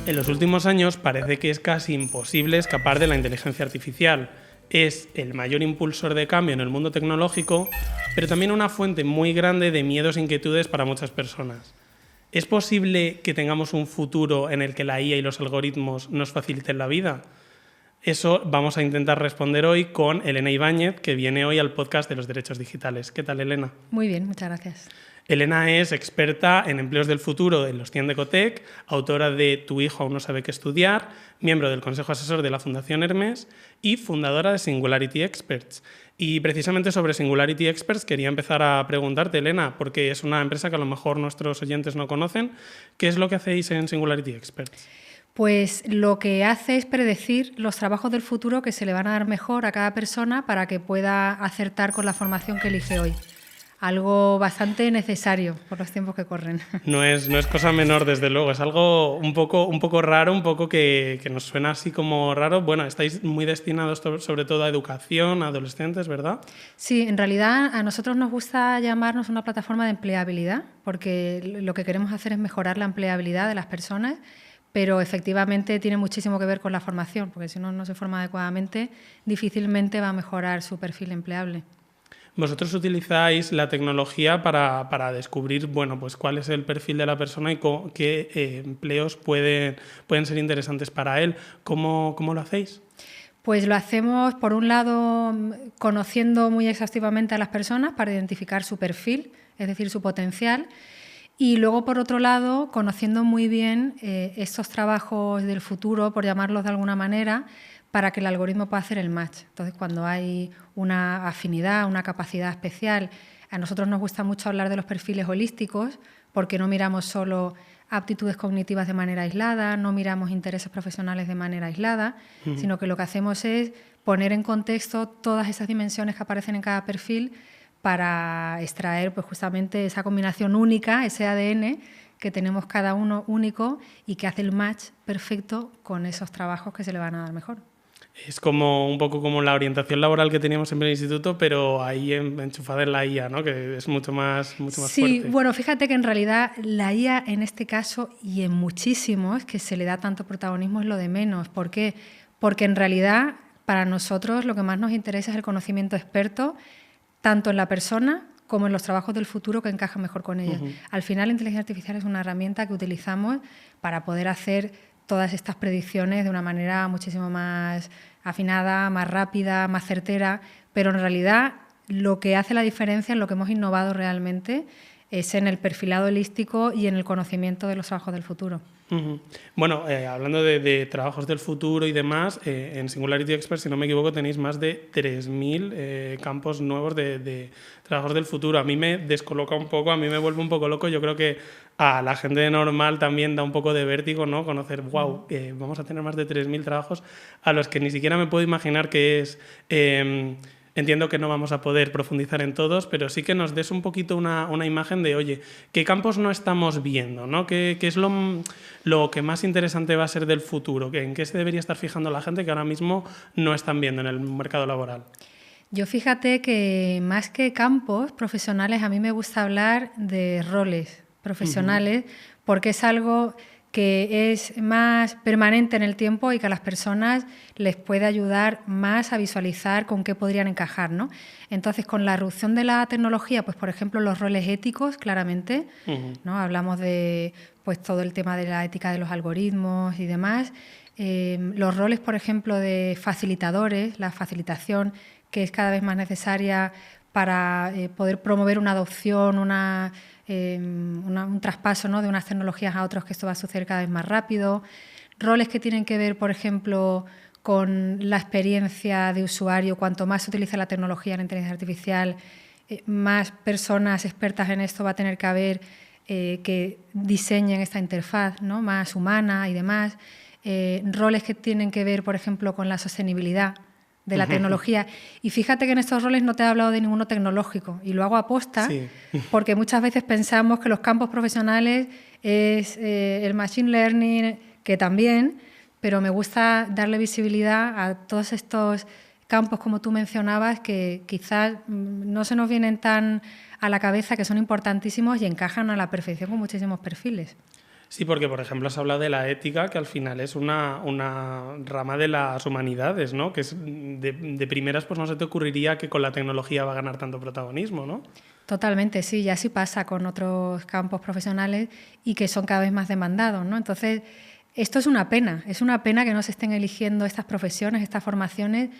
En los últimos años parece que es casi imposible escapar de la inteligencia artificial. Es el mayor impulsor de cambio en el mundo tecnológico, pero también una fuente muy grande de miedos e inquietudes para muchas personas. ¿Es posible que tengamos un futuro en el que la IA y los algoritmos nos faciliten la vida? Eso vamos a intentar responder hoy con Elena Ibáñez, que viene hoy al podcast de los derechos digitales. ¿Qué tal, Elena? Muy bien, muchas gracias. Elena es experta en empleos del futuro en los 100 de Ecotec, autora de Tu hijo aún no sabe qué estudiar, miembro del Consejo Asesor de la Fundación Hermes y fundadora de Singularity Experts. Y precisamente sobre Singularity Experts quería empezar a preguntarte, Elena, porque es una empresa que a lo mejor nuestros oyentes no conocen. ¿Qué es lo que hacéis en Singularity Experts? Pues lo que hace es predecir los trabajos del futuro que se le van a dar mejor a cada persona para que pueda acertar con la formación que elige hoy. Algo bastante necesario por los tiempos que corren. No es cosa menor, desde luego. Es algo un poco raro, un poco que nos suena así como raro. Bueno, estáis muy destinados sobre todo a educación, a adolescentes, ¿verdad? Sí, en realidad a nosotros nos gusta llamarnos una plataforma de empleabilidad, porque lo que queremos hacer es mejorar la empleabilidad de las personas, pero efectivamente tiene muchísimo que ver con la formación, porque si uno no se forma adecuadamente, difícilmente va a mejorar su perfil empleable. Vosotros utilizáis la tecnología para descubrir, bueno, pues cuál es el perfil de la persona y qué empleos pueden ser interesantes para él. ¿Cómo lo hacéis? Pues lo hacemos, por un lado, conociendo muy exhaustivamente a las personas para identificar su perfil, es decir, su potencial, y luego, por otro lado, conociendo muy bien estos trabajos del futuro, por llamarlos de alguna manera, para que el algoritmo pueda hacer el match. Entonces, cuando hay una afinidad, una capacidad especial, a nosotros nos gusta mucho hablar de los perfiles holísticos, porque no miramos solo aptitudes cognitivas de manera aislada, no miramos intereses profesionales de manera aislada, sino que lo que hacemos es poner en contexto todas esas dimensiones que aparecen en cada perfil para extraer pues, justamente esa combinación única, ese ADN que tenemos cada uno único y que hace el match perfecto con esos trabajos que se le van a dar mejor. Es como un poco como la orientación laboral que teníamos en el instituto, pero ahí enchufada en la IA, ¿no? Que es mucho más fuerte. Sí, bueno, fíjate que en realidad la IA en este caso y en muchísimos que se le da tanto protagonismo es lo de menos. ¿Por qué? Porque en realidad para nosotros lo que más nos interesa es el conocimiento experto, tanto en la persona como en los trabajos del futuro que encajan mejor con ella. Al final la inteligencia artificial es una herramienta que utilizamos para poder hacer todas estas predicciones de una manera muchísimo más afinada, más rápida, más certera, pero en realidad lo que hace la diferencia, en lo que hemos innovado realmente, es en el perfilado holístico y en el conocimiento de los trabajos del futuro. Bueno, hablando de trabajos del futuro y demás, en Singularity Experts, si no me equivoco, tenéis más de 3.000 campos nuevos de trabajos del futuro. A mí me descoloca un poco, a mí me vuelve un poco loco. Yo creo que a la gente normal también da un poco de vértigo, ¿no? Conocer, wow, vamos a tener más de 3.000 trabajos a los que ni siquiera me puedo imaginar qué es. Entiendo que no vamos a poder profundizar en todos, pero sí que nos des un poquito una imagen de, oye, ¿qué campos no estamos viendo, ¿no? ¿Qué es lo que más interesante va a ser del futuro? ¿En qué se debería estar fijando la gente que ahora mismo no están viendo en el mercado laboral? Yo fíjate que más que campos profesionales, a mí me gusta hablar de roles profesionales, porque es algo que es más permanente en el tiempo y que a las personas les puede ayudar más a visualizar con qué podrían encajar, ¿no? Entonces, con la irrupción de la tecnología, pues por ejemplo, los roles éticos, claramente, ¿no? Hablamos de pues todo el tema de la ética de los algoritmos y demás. Los roles, por ejemplo, de facilitadores, la facilitación que es cada vez más necesaria para poder promover una adopción, un traspaso, ¿no? de unas tecnologías a otros, que esto va a suceder cada vez más rápido. Roles que tienen que ver, por ejemplo, con la experiencia de usuario. Cuanto más se utiliza la tecnología, la inteligencia artificial, más personas expertas en esto va a tener que haber que diseñen esta interfaz, ¿no? más humana y demás. Roles que tienen que ver, por ejemplo, con la sostenibilidad de la tecnología. Y fíjate que en estos roles no te he hablado de ninguno tecnológico, y lo hago aposta, sí. Porque muchas veces pensamos que los campos profesionales es el machine learning, que también, pero me gusta darle visibilidad a todos estos campos, como tú mencionabas, que quizás no se nos vienen tan a la cabeza, que son importantísimos y encajan a la perfección con muchísimos perfiles. Sí, porque por ejemplo has hablado de la ética, que al final es una rama de las humanidades, ¿no? Que es de primeras pues no se te ocurriría que con la tecnología va a ganar tanto protagonismo, ¿no? Totalmente, sí, ya sí pasa con otros campos profesionales y que son cada vez más demandados, ¿no? Entonces, esto es una pena que no se estén eligiendo estas profesiones, estas formaciones,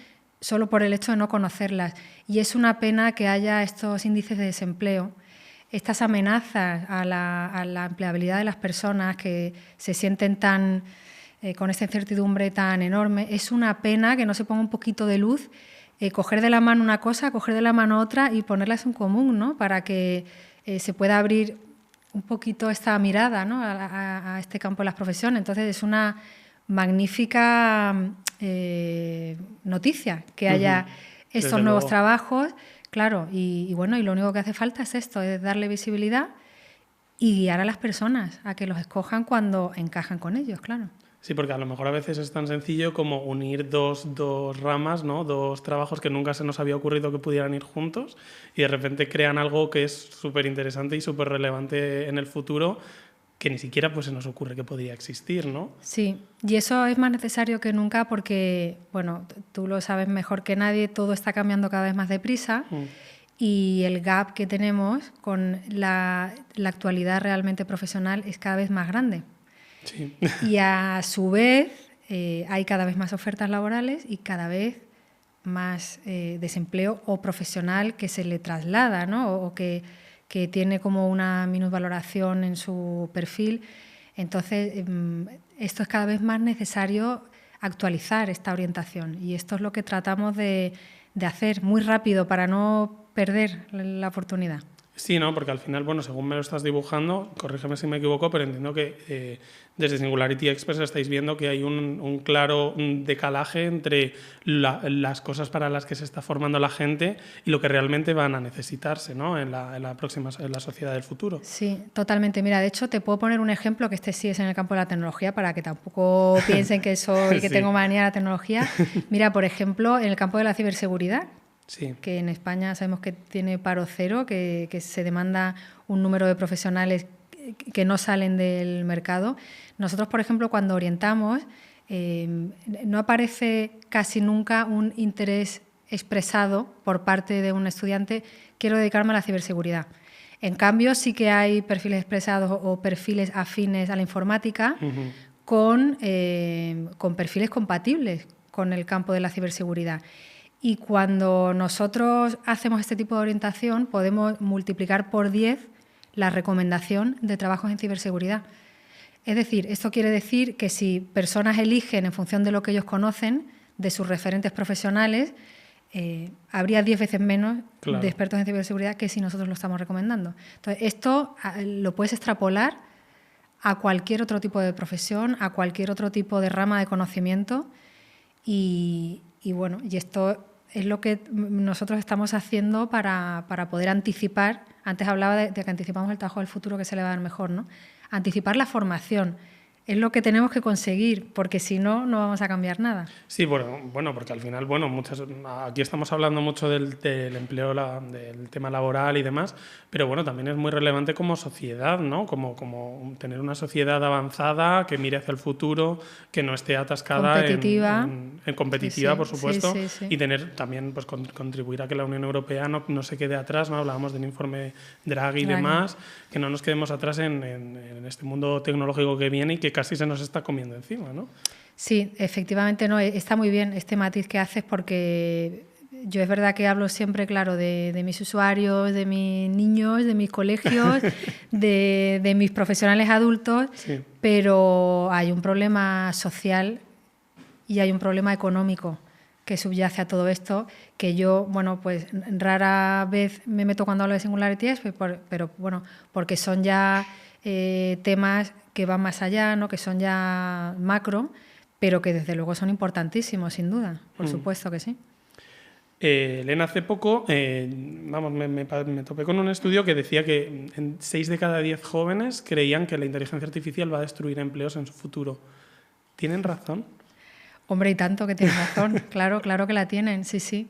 solo por el hecho de no conocerlas. Y es una pena que haya estos índices de desempleo, estas amenazas a la empleabilidad de las personas que se sienten tan con esta incertidumbre tan enorme. Es una pena que no se ponga un poquito de luz, coger de la mano una cosa, coger de la mano otra y ponerlas en común, ¿no? Para que se pueda abrir un poquito esta mirada, ¿no? a este campo de las profesiones. Entonces es una magnífica noticia que haya estos Desde nuevos luego. trabajos. Claro, y bueno, y lo único que hace falta es esto, es darle visibilidad y guiar a las personas a que los escojan cuando encajan con ellos, claro. Sí, porque a lo mejor a veces es tan sencillo como unir dos ramas, ¿no? Dos trabajos que nunca se nos había ocurrido que pudieran ir juntos y de repente crean algo que es súper interesante y súper relevante en el futuro que ni siquiera pues, se nos ocurre que podría existir, ¿no? Sí, y eso es más necesario que nunca porque, bueno, tú lo sabes mejor que nadie, todo está cambiando cada vez más deprisa y el gap que tenemos con la actualidad realmente profesional es cada vez más grande. Sí. Y a su vez hay cada vez más ofertas laborales y cada vez más desempleo o profesional que se le traslada, ¿no? o que tiene como una minusvaloración en su perfil. Entonces, esto es cada vez más necesario actualizar esta orientación y esto es lo que tratamos de hacer muy rápido para no perder la oportunidad. Sí, ¿no? Porque al final, bueno, según me lo estás dibujando, corrígeme si me equivoco, pero entiendo que desde Singularity Express estáis viendo que hay un claro decalaje entre las cosas para las que se está formando la gente y lo que realmente van a necesitarse, ¿no? en la sociedad del futuro. Sí, totalmente. Mira, de hecho, te puedo poner un ejemplo que este sí es en el campo de la tecnología para que tampoco piensen que soy que Sí. tengo manía de la tecnología. Mira, por ejemplo, en el campo de la ciberseguridad, Sí. que en España sabemos que tiene paro cero, que se demanda un número de profesionales que no salen del mercado. Nosotros, por ejemplo, cuando orientamos, no aparece casi nunca un interés expresado por parte de un estudiante, quiero dedicarme a la ciberseguridad. En cambio, sí que hay perfiles expresados o perfiles afines a la informática con perfiles compatibles con el campo de la ciberseguridad. Y cuando nosotros hacemos este tipo de orientación, podemos multiplicar por 10 la recomendación de trabajos en ciberseguridad. Es decir, esto quiere decir que si personas eligen en función de lo que ellos conocen, de sus referentes profesionales, habría 10 veces menos de expertos en ciberseguridad que si nosotros lo estamos recomendando. Entonces, esto lo puedes extrapolar a cualquier otro tipo de profesión, a cualquier otro tipo de rama de conocimiento y bueno, y esto es lo que nosotros estamos haciendo para poder anticipar. Antes hablaba de que anticipamos el trabajo del futuro que se le va a dar mejor, ¿no? Anticipar la formación. Es lo que tenemos que conseguir, porque si no, no vamos a cambiar nada. Sí, bueno, porque al final, bueno, aquí estamos hablando mucho del empleo, del tema laboral y demás, pero bueno, también es muy relevante como sociedad, ¿no? Como tener una sociedad avanzada que mire hacia el futuro, que no esté atascada competitiva, en competitiva, sí, por supuesto, sí. y tener también, pues, contribuir a que la Unión Europea no se quede atrás, ¿no? Hablábamos del informe Draghi y demás, que no nos quedemos atrás en este mundo tecnológico que viene y que casi se nos está comiendo encima, ¿no? Sí, efectivamente, no, está muy bien este matiz que haces porque yo es verdad que hablo siempre, claro, de mis usuarios, de mis niños, de mis colegios, de mis profesionales adultos, sí. Pero hay un problema social y hay un problema económico que subyace a todo esto, que yo, bueno, pues rara vez me meto cuando hablo de Singularity Express, pero bueno, porque son ya temas que van más allá, ¿no? Que son ya macro, pero que desde luego son importantísimos, sin duda, por supuesto que sí. Elena, hace poco me topé con un estudio que decía que 6 de cada 10 jóvenes creían que la inteligencia artificial va a destruir empleos en su futuro. ¿Tienen razón? Hombre, y tanto que tienen razón, claro que la tienen, sí.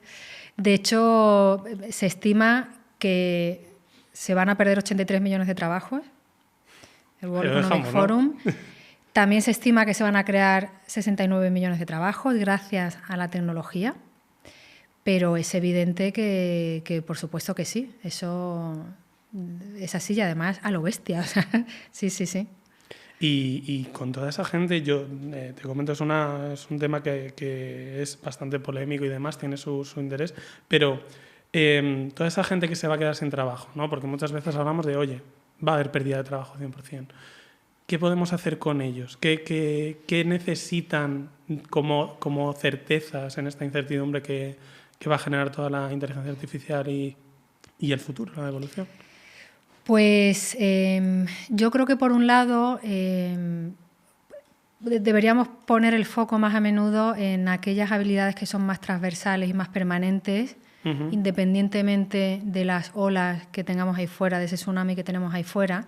De hecho, se estima que se van a perder 83 millones de trabajos. el World Pero Economic dejamos, Forum. También se estima que se van a crear 69 millones de trabajos gracias a la tecnología, pero es evidente que por supuesto que sí, eso es así y además a lo bestia. O sea, sí, sí, sí. Y con toda esa gente, yo te comento, es un tema que es bastante polémico y demás, tiene su interés, pero toda esa gente que se va a quedar sin trabajo, ¿no? Porque muchas veces hablamos de, oye, va a haber pérdida de trabajo 100%. ¿Qué podemos hacer con ellos? ¿Qué necesitan como certezas en esta incertidumbre que va a generar toda la inteligencia artificial y el futuro, la evolución? Pues yo creo que por un lado deberíamos poner el foco más a menudo en aquellas habilidades que son más transversales y más permanentes, independientemente de las olas que tengamos ahí fuera, de ese tsunami que tenemos ahí fuera,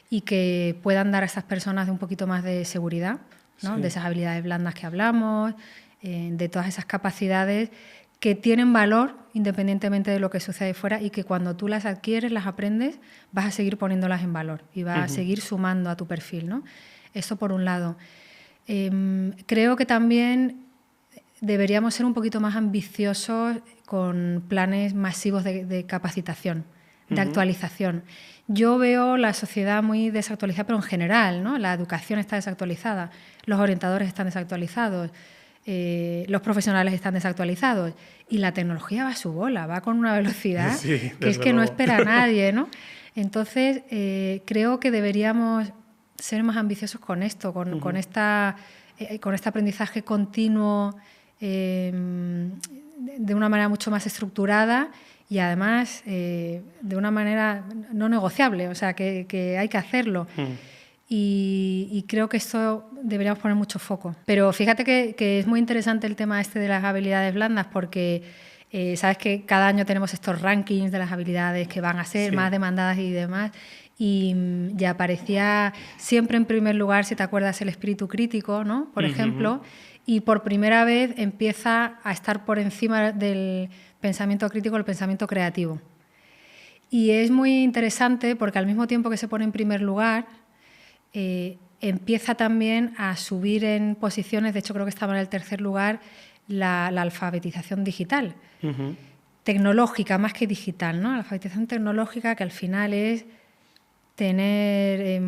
y que puedan dar a esas personas un poquito más de seguridad, ¿no? Sí. De esas habilidades blandas que hablamos, de todas esas capacidades que tienen valor independientemente de lo que sucede ahí fuera y que cuando tú las adquieres, las aprendes, vas a seguir poniéndolas en valor y vas a seguir sumando a tu perfil, ¿no? Eso por un lado. Creo que también deberíamos ser un poquito más ambiciosos con planes masivos de capacitación, de actualización. Yo veo la sociedad muy desactualizada, pero en general, ¿no? La educación está desactualizada, los orientadores están desactualizados, los profesionales están desactualizados y la tecnología va a su bola, va con una velocidad que es que no espera a nadie, ¿no? Entonces, creo que deberíamos ser más ambiciosos con esto, con este aprendizaje continuo de una manera mucho más estructurada y además de una manera no negociable, o sea, que hay que hacerlo. Y creo que esto deberíamos poner mucho foco. Pero fíjate que es muy interesante el tema este de las habilidades blandas porque sabes que cada año tenemos estos rankings de las habilidades que van a ser más demandadas y demás. Y ya aparecía siempre en primer lugar, si te acuerdas, el espíritu crítico, ¿no? Por ejemplo, y por primera vez empieza a estar por encima del pensamiento crítico el pensamiento creativo. Y es muy interesante porque al mismo tiempo que se pone en primer lugar, empieza también a subir en posiciones, de hecho creo que estaba en el tercer lugar, la alfabetización digital, tecnológica más que digital, ¿no? La alfabetización tecnológica que al final es tener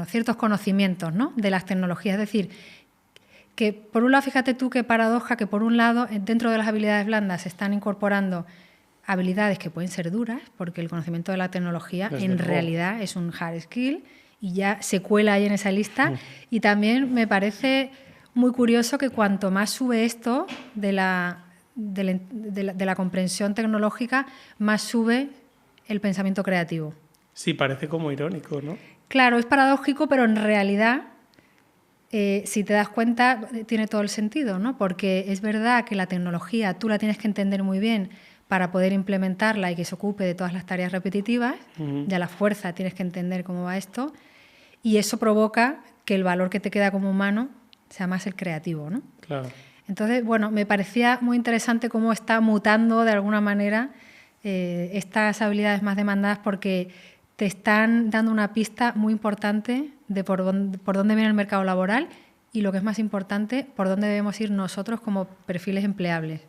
ciertos conocimientos, ¿no? De las tecnologías, es decir, que por un lado, fíjate tú qué paradoja, que por un lado dentro de las habilidades blandas se están incorporando habilidades que pueden ser duras, porque el conocimiento de la tecnología en realidad es un hard skill y ya se cuela ahí en esa lista. Y también me parece muy curioso que cuanto más sube esto de la comprensión tecnológica, más sube el pensamiento creativo. Sí, parece como irónico, ¿no? Claro, es paradójico, pero en realidad, si te das cuenta, tiene todo el sentido, ¿no? Porque es verdad que la tecnología tú la tienes que entender muy bien para poder implementarla y que se ocupe de todas las tareas repetitivas. Ya a la fuerza tienes que entender cómo va esto. Y eso provoca que el valor que te queda como humano sea más el creativo, ¿no? Claro. Entonces, bueno, me parecía muy interesante cómo está mutando de alguna manera estas habilidades más demandadas porque te están dando una pista muy importante de por dónde viene el mercado laboral y, lo que es más importante, por dónde debemos ir nosotros como perfiles empleables.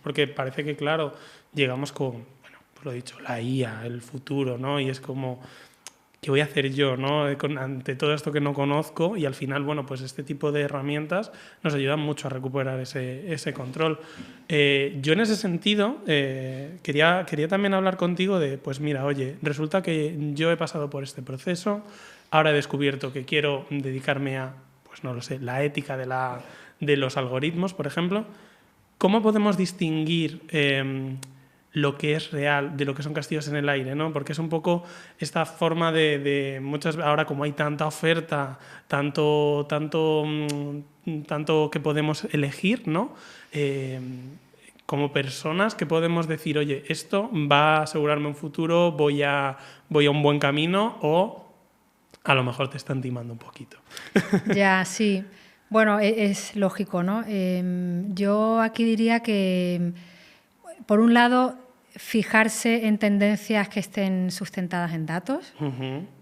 Porque parece que, claro, llegamos con, bueno, pues lo he dicho, la IA, el futuro, ¿no? Y es como, ¿qué voy a hacer yo, ¿no? Ante todo esto que no conozco y al final, bueno, pues este tipo de herramientas nos ayudan mucho a recuperar ese control. Yo en ese sentido quería también hablar contigo de, pues mira, oye, resulta que yo he pasado por este proceso, ahora he descubierto que quiero dedicarme a, pues no lo sé, la ética de los algoritmos, por ejemplo. ¿Cómo podemos distinguir lo que es real de lo que son castillos en el aire, ¿no? Porque es un poco esta forma de muchas, ahora como hay tanta oferta, tanto que podemos elegir, ¿no? Como personas que podemos decir, oye, esto va a asegurarme un futuro, voy a un buen camino, o a lo mejor te están timando un poquito. Ya, sí. Bueno, es lógico, ¿no? Yo aquí diría que, por un lado, fijarse en tendencias que estén sustentadas en datos.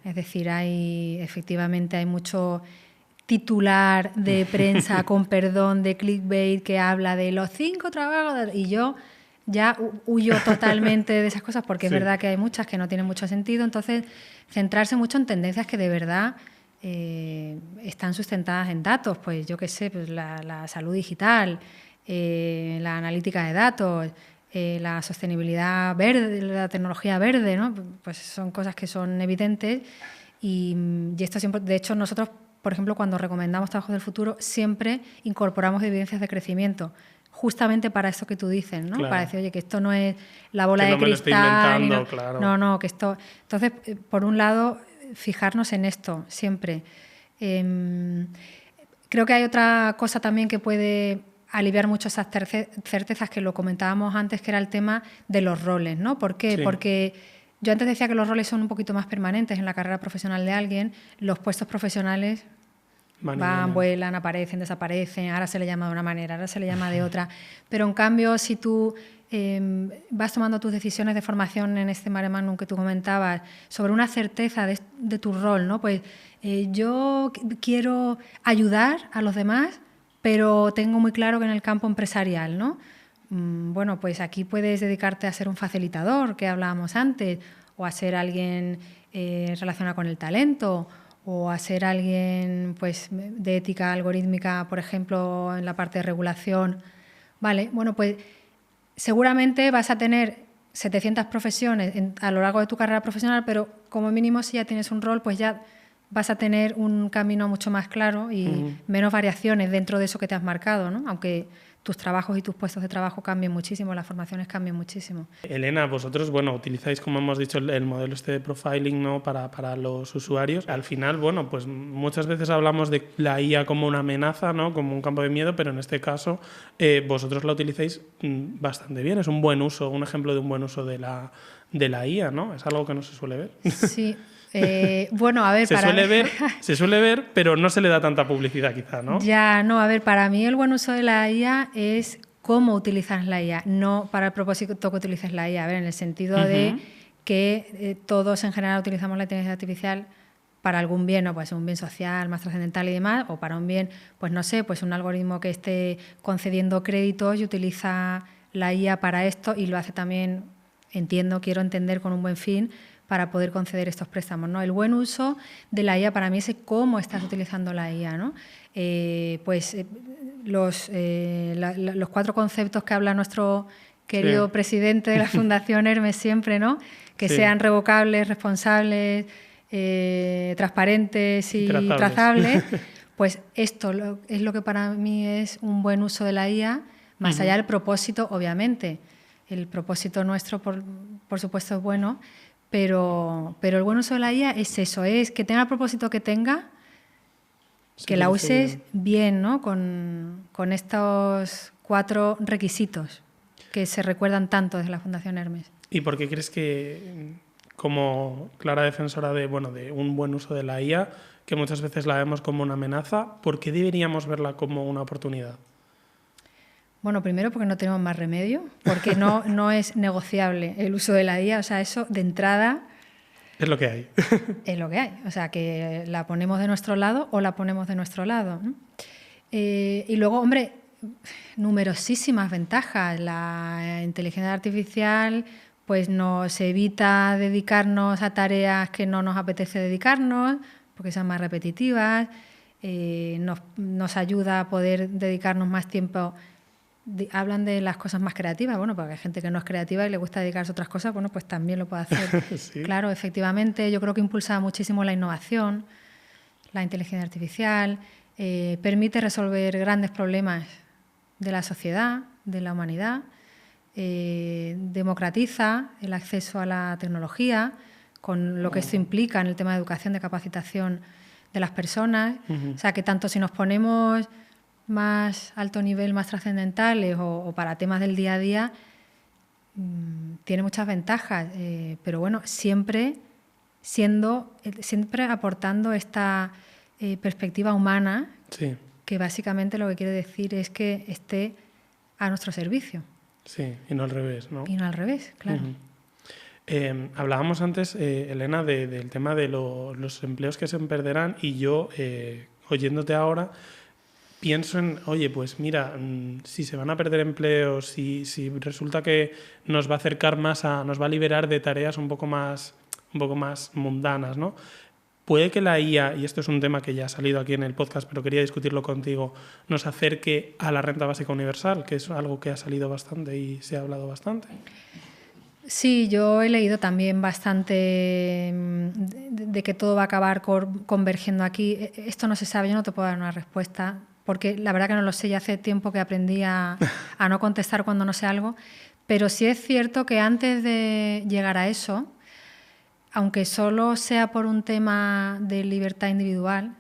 Es decir, efectivamente hay mucho titular de prensa, con perdón, de clickbait, que habla de los 5 trabajos, y yo ya huyo totalmente de esas cosas, porque es verdad que hay muchas que no tienen mucho sentido. Entonces, centrarse mucho en tendencias que de verdad están sustentadas en datos, pues yo qué sé, pues la salud digital, la analítica de datos, la sostenibilidad verde, la tecnología verde, ¿no? Pues son cosas que son evidentes y esto siempre, de hecho, nosotros, por ejemplo, cuando recomendamos trabajos del futuro, siempre incorporamos evidencias de crecimiento, justamente para eso que tú dices, ¿no? Claro. Para decir, oye, que esto no es la bola que de no me cristal. lo estoy inventando, claro. No, que esto... Entonces, por un lado, fijarnos en esto, siempre. Creo que hay otra cosa también que puede aliviar mucho esas certezas, que lo comentábamos antes, que era el tema de los roles, ¿no? ¿Por qué? Sí. Porque yo antes decía que los roles son un poquito más permanentes en la carrera profesional de alguien. Los puestos profesionales van, vuelan, aparecen, desaparecen, ahora se le llama de una manera, ahora se le llama de otra. Pero en cambio, si tú vas tomando tus decisiones de formación en este mare magnum que tú comentabas, sobre una certeza de tu rol, ¿no? Pues yo quiero ayudar a los demás, pero tengo muy claro que en el campo empresarial, ¿no? Bueno, pues aquí puedes dedicarte a ser un facilitador, que hablábamos antes, o a ser alguien relacionado con el talento, o a ser alguien pues, de ética algorítmica, por ejemplo, en la parte de regulación. Vale, bueno, pues seguramente vas a tener 700 profesiones a lo largo de tu carrera profesional, pero como mínimo si ya tienes un rol, pues ya vas a tener un camino mucho más claro y menos variaciones dentro de eso que te has marcado, ¿no? Aunque tus trabajos y tus puestos de trabajo cambien muchísimo, las formaciones cambien muchísimo. Elena, vosotros, bueno, utilizáis, como hemos dicho, el modelo de profiling, ¿no? para los usuarios. Al final, bueno, pues muchas veces hablamos de la IA como una amenaza, ¿no? Como un campo de miedo, pero en este caso vosotros la utilizáis bastante bien. Es un buen uso, un ejemplo de un buen uso de la IA, ¿no? Es algo que no se suele ver. Sí. Bueno, a ver, se suele ver, pero no se le da tanta publicidad quizá, ¿no? Ya, no, a ver, para mí el buen uso de la IA es cómo utilizas la IA, no para el propósito que utilices la IA. A ver, en el sentido de que todos en general utilizamos la inteligencia artificial para algún bien, ¿no? Pues un bien social, más trascendental y demás, o para un bien, pues no sé, pues un algoritmo que esté concediendo créditos y utiliza la IA para esto y lo hace también, quiero entender, con un buen fin, para poder conceder estos préstamos, ¿no? El buen uso de la IA para mí es cómo estás utilizando la IA, ¿no? Los 4 conceptos que habla nuestro querido presidente de la Fundación Hermes siempre, ¿no? Que sean revocables, responsables, transparentes y trazables. Pues esto es lo que para mí es un buen uso de la IA, más allá del propósito, obviamente. El propósito nuestro, por supuesto, es bueno, pero el buen uso de la IA es eso, es que tenga el propósito que tenga, que la uses bien, ¿no? Con estos 4 requisitos que se recuerdan tanto desde la Fundación Hermes. ¿Y por qué crees que, como clara defensora de un buen uso de la IA, que muchas veces la vemos como una amenaza, por qué deberíamos verla como una oportunidad? Bueno, primero porque no tenemos más remedio, porque no es negociable el uso de la IA, o sea, eso de entrada... Es lo que hay. Es lo que hay, o sea, que la ponemos de nuestro lado o la ponemos de nuestro lado, ¿no? Y luego, hombre, numerosísimas ventajas. La inteligencia artificial pues nos evita dedicarnos a tareas que no nos apetece dedicarnos, porque son más repetitivas, nos ayuda a poder dedicarnos más tiempo. Hablan de las cosas más creativas, bueno, porque hay gente que no es creativa y le gusta dedicarse a otras cosas, bueno, pues también lo puede hacer. Sí. Claro, efectivamente, yo creo que impulsa muchísimo la innovación, la inteligencia artificial, permite resolver grandes problemas de la sociedad, de la humanidad, democratiza el acceso a la tecnología, con lo que esto implica en el tema de educación, de capacitación de las personas. O sea, que tanto si nos ponemos más alto nivel, más trascendentales o para temas del día a día, tiene muchas ventajas, pero bueno, siempre aportando esta perspectiva humana, que básicamente lo que quiere decir es que esté a nuestro servicio. Sí, y no al revés, ¿no? Y no al revés, claro. Hablábamos antes, Elena, del tema de los empleos que se perderán y yo, oyéndote ahora, pienso en, oye, pues mira, si se van a perder empleos, si resulta que nos va a acercar más nos va a liberar de tareas un poco más mundanas, ¿no? Puede que la IA, y esto es un tema que ya ha salido aquí en el podcast, pero quería discutirlo contigo, nos acerque a la renta básica universal, que es algo que ha salido bastante y se ha hablado bastante. Sí, yo he leído también bastante de que todo va a acabar convergiendo aquí. Esto no se sabe, yo no te puedo dar una respuesta, porque la verdad que no lo sé, ya hace tiempo que aprendí a no contestar cuando no sé algo, pero sí es cierto que antes de llegar a eso, aunque solo sea por un tema de libertad individual,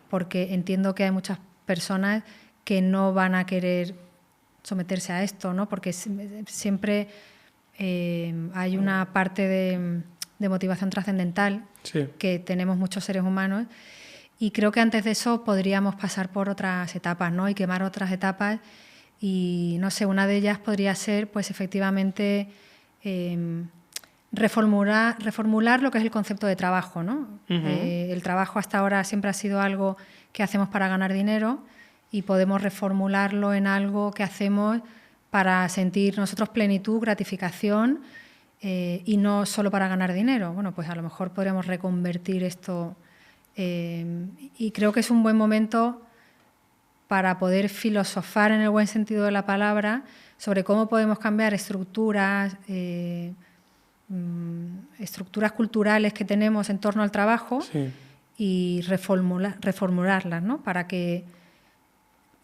porque entiendo que hay muchas personas que no van a querer someterse a esto, ¿no? Porque siempre hay una parte de motivación trascendental que tenemos muchos seres humanos, y creo que antes de eso podríamos pasar por otras etapas, ¿no? Y quemar otras etapas, y no sé, una de ellas podría ser, pues efectivamente, reformular lo que es el concepto de trabajo, ¿no? El trabajo hasta ahora siempre ha sido algo que hacemos para ganar dinero, y podemos reformularlo en algo que hacemos para sentir nosotros plenitud, gratificación, y no solo para ganar dinero. Bueno, pues a lo mejor podríamos reconvertir esto, y creo que es un buen momento para poder filosofar en el buen sentido de la palabra sobre cómo podemos cambiar estructuras culturales que tenemos en torno al trabajo, y reformularlas, ¿no? Para que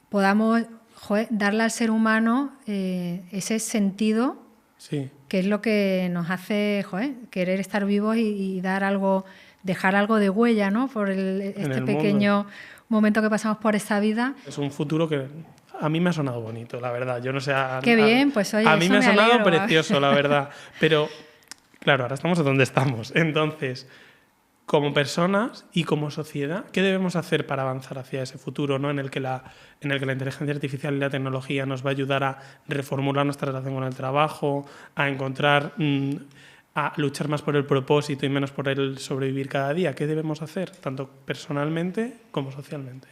podamos darle al ser humano ese sentido, que es lo que nos hace querer estar vivos y dar algo, dejar algo de huella, ¿no? Por este pequeño momento que pasamos por esta vida. Es un futuro que a mí me ha sonado bonito, la verdad. Yo no sé. Qué bien, pues oye, a mí me ha sonado precioso, la verdad. Pero claro, ahora estamos donde estamos. Entonces, como personas y como sociedad, ¿qué debemos hacer para avanzar hacia ese futuro, ¿no? en el que la inteligencia artificial y la tecnología nos va a ayudar a reformular nuestra relación con el trabajo, a encontrar, a luchar más por el propósito y menos por el sobrevivir cada día? ¿Qué debemos hacer, tanto personalmente como socialmente?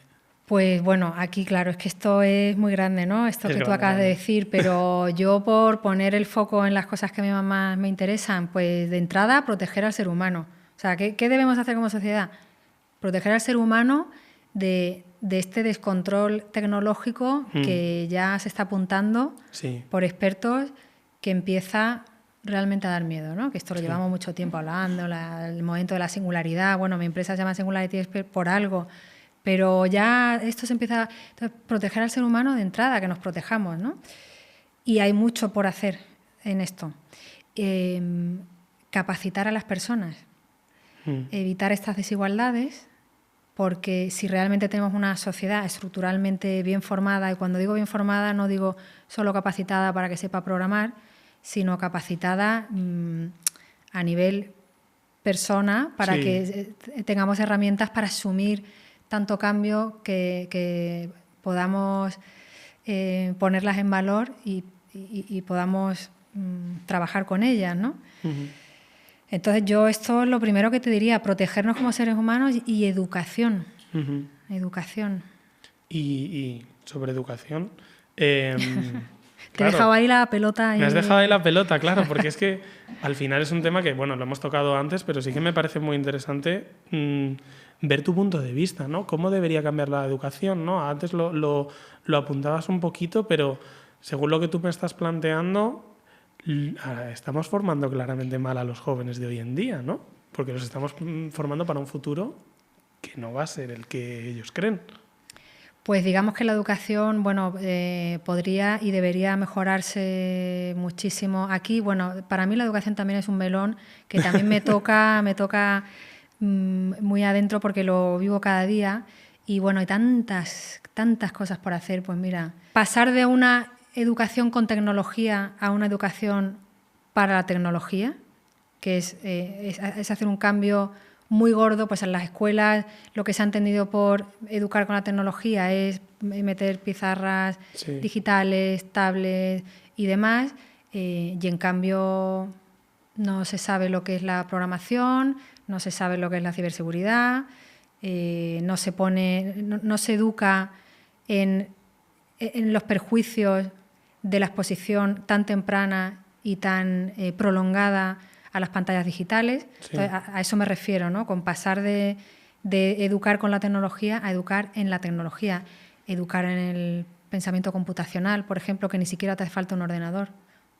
Pues bueno, aquí claro, es que esto es muy grande, ¿no? Esto que tú acabas de decir, pero yo, por poner el foco en las cosas que a mí más me interesan, pues de entrada, proteger al ser humano. O sea, ¿qué debemos hacer como sociedad? Proteger al ser humano de este descontrol tecnológico que ya se está apuntando por expertos, que empieza realmente a dar miedo, ¿no? Que esto lo llevamos mucho tiempo hablando, el momento de la singularidad. Bueno, mi empresa se llama Singularity Expert por algo, pero ya esto se empieza. Entonces, proteger al ser humano de entrada, que nos protejamos, ¿no? Y hay mucho por hacer en esto. Capacitar a las personas, evitar estas desigualdades, porque si realmente tenemos una sociedad estructuralmente bien formada, y cuando digo bien formada no digo solo capacitada para que sepa programar, sino capacitada a nivel persona, para que tengamos herramientas para asumir tanto cambio, que podamos ponerlas en valor y podamos trabajar con ellas, ¿no? Entonces yo esto es lo primero que te diría: protegernos como seres humanos y educación. Educación. Y sobre educación... Te he dejado ahí la pelota. Me has dejado ahí la pelota, claro, porque es que al final es un tema que, bueno, lo hemos tocado antes, pero sí que me parece muy interesante ver tu punto de vista, ¿no? ¿Cómo debería cambiar la educación, ¿no? Antes lo apuntabas un poquito, pero según lo que tú me estás planteando, estamos formando claramente mal a los jóvenes de hoy en día, ¿no? Porque los estamos formando para un futuro que no va a ser el que ellos creen. Pues digamos que la educación, bueno, podría y debería mejorarse muchísimo. Aquí, bueno, para mí la educación también es un melón que también me toca muy adentro, porque lo vivo cada día. Y bueno, hay tantas cosas por hacer. Pues mira, pasar de una educación con tecnología a una educación para la tecnología, que es hacer un cambio muy gordo, pues en las escuelas lo que se ha entendido por educar con la tecnología es meter pizarras digitales, tablets y demás, y en cambio no se sabe lo que es la programación, no se sabe lo que es la ciberseguridad, no se educa en los perjuicios de la exposición tan temprana y tan prolongada a las pantallas digitales. Sí. Entonces, a eso me refiero, ¿no? Con pasar de educar con la tecnología a educar en la tecnología, educar en el pensamiento computacional, por ejemplo, que ni siquiera te hace falta un ordenador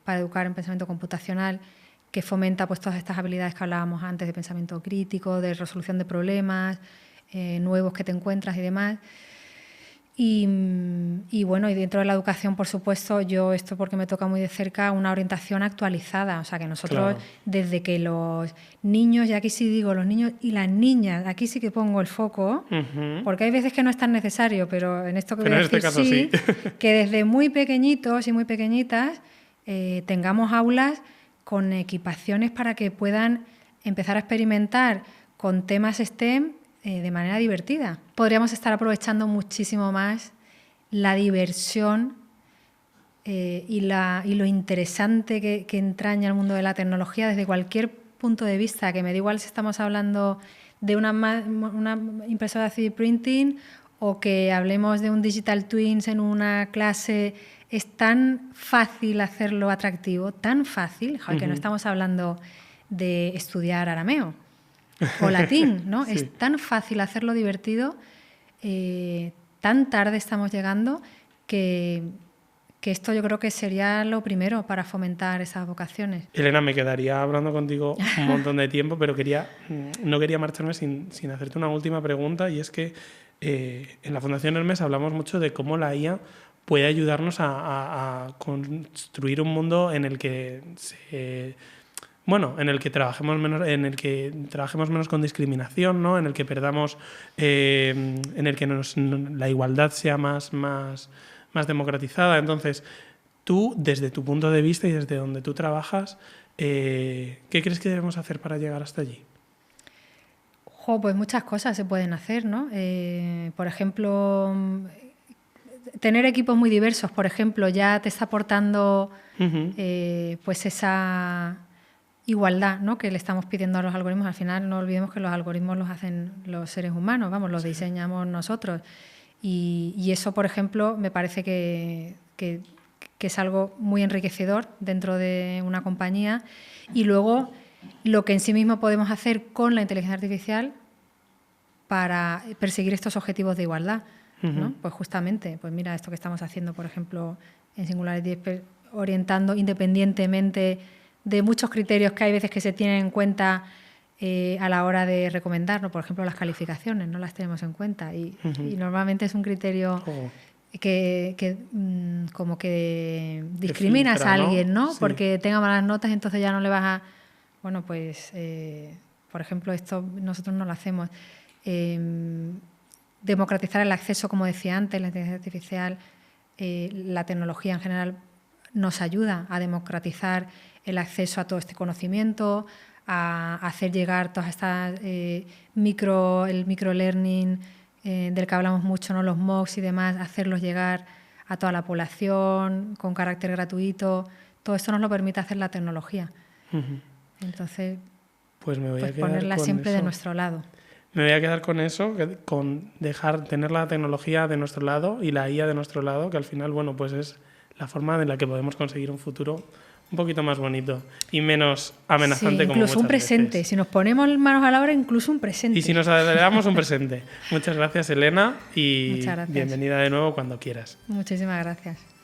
para educar en pensamiento computacional, que fomenta pues todas estas habilidades que hablábamos antes de pensamiento crítico, de resolución de problemas nuevos que te encuentras y demás. Y bueno, y dentro de la educación, por supuesto, yo esto porque me toca muy de cerca, una orientación actualizada. O sea, que nosotros, desde que los niños, y aquí sí digo los niños y las niñas, aquí sí que pongo el foco, porque hay veces que no es tan necesario, pero en esto que voy a decir, caso, sí, que desde muy pequeñitos y muy pequeñitas tengamos aulas con equipaciones para que puedan empezar a experimentar con temas STEM de manera divertida. Podríamos estar aprovechando muchísimo más la diversión y lo interesante que entraña el mundo de la tecnología desde cualquier punto de vista, que me da igual si estamos hablando de una impresora 3D printing o que hablemos de un digital twins en una clase. Es tan fácil hacerlo atractivo, tan fácil, que no estamos hablando de estudiar arameo o latín, ¿no? Sí. Es tan fácil hacerlo divertido, tan tarde estamos llegando que esto yo creo que sería lo primero para fomentar esas vocaciones. Elena, me quedaría hablando contigo un montón de tiempo, pero no quería marcharme sin hacerte una última pregunta, y es que en la Fundación Hermes hablamos mucho de cómo la IA puede ayudarnos a construir un mundo en el que trabajemos menos con discriminación, ¿no? En el que perdamos, en el que la igualdad sea más democratizada. Entonces, tú, desde tu punto de vista y desde donde tú trabajas, ¿qué crees que debemos hacer para llegar hasta allí? Pues muchas cosas se pueden hacer, ¿no? Por ejemplo, tener equipos muy diversos, por ejemplo, ya te está aportando pues esa igualdad, ¿no? Que le estamos pidiendo a los algoritmos. Al final no olvidemos que los algoritmos los hacen los seres humanos, los diseñamos nosotros. Y eso, por ejemplo, me parece que es algo muy enriquecedor dentro de una compañía. Y luego, lo que en sí mismo podemos hacer con la inteligencia artificial para perseguir estos objetivos de igualdad, ¿no? Pues justamente, pues mira, esto que estamos haciendo, por ejemplo, en Singularity Expert, orientando independientemente de muchos criterios que hay veces que se tienen en cuenta a la hora de recomendar, ¿no? Por ejemplo, las calificaciones no las tenemos en cuenta y normalmente es un criterio que como que discriminas a alguien, ¿no? Sí. Porque tenga malas notas, entonces ya no le vas a... Bueno, pues, por ejemplo, esto nosotros no lo hacemos. Democratizar el acceso, como decía antes, la inteligencia artificial, la tecnología en general nos ayuda a democratizar el acceso a todo este conocimiento, a hacer llegar todas estas el microlearning del que hablamos mucho, ¿no? Los MOOCs y demás, hacerlos llegar a toda la población con carácter gratuito. Todo esto nos lo permite hacer la tecnología. Entonces, pues ponerla siempre de nuestro lado. Me voy a quedar con eso, con tener la tecnología de nuestro lado y la IA de nuestro lado, que al final, pues es la forma en la que podemos conseguir un futuro un poquito más bonito y menos amenazante. Sí, incluso un presente. Veces. Si nos ponemos manos a la obra, incluso un presente. Y si nos aceleramos, un presente. Muchas gracias, Elena, y bienvenida de nuevo cuando quieras. Muchísimas gracias.